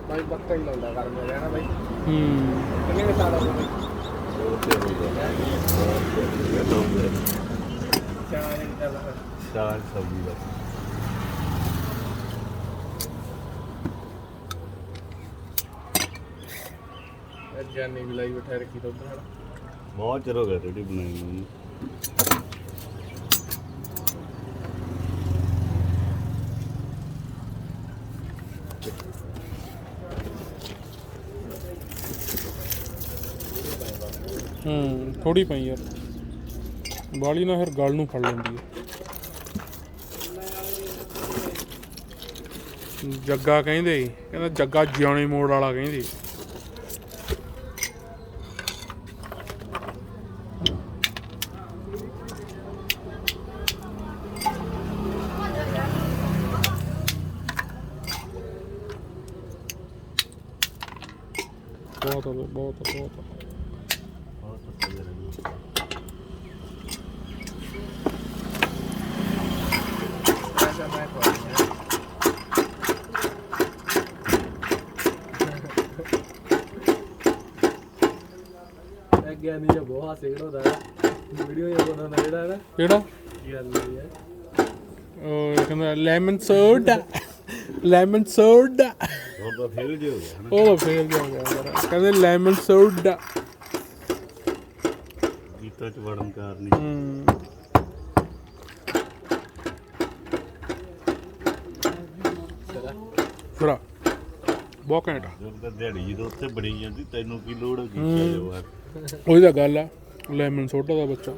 भाई पक्का ही लौंदा कर मेरे ना भाई कितने के साल हो गए चार सब्जी बस जानी भी लाई बैठा रखी तो बहुत चलो गया रोटी बनाई थोड़ी पई यार बाली ना फिर गल नूं फड़ लैंदी है जग्गा कहंदे कहंदा जग्गा जियाणी मोड़ वाला कहंदे बहुत ज्ञानी जो बहुत सेड़ होता है वीडियो ये बनाना जेड़ा है ना केड़ा ज्ञानी है ਉਹ ਕਹਿੰਦਾ ਲੈਮਨ ਸੋਡਾ ਲੈਮਨ ਸੋਡਾ और तो फेल जो हो गया ना ਉਹ ਫੇਲ ਗਿਆ ਯਾਰ ਕਹਿੰਦੇ ਲੈਮਨ ਸੋਡਾ गीता च वड़न कारनी ਫਰਾ ਬਹੁਤ ਘੈਂਟ जब तक दिहाड़ी ਜਦੋਂ ਉੱਥੇ ਬਣੀ ਜਾਂਦੀ ਤੈਨੂੰ ਕੀ ਲੋੜ ਹੈ ਕੀਤਾ ਜੋ ਉਹਦੀ ਤਾਂ ਗੱਲ ਆ ਲੈਮਨ ਸੋਡਾ ਦਾ ਬੱਚਾ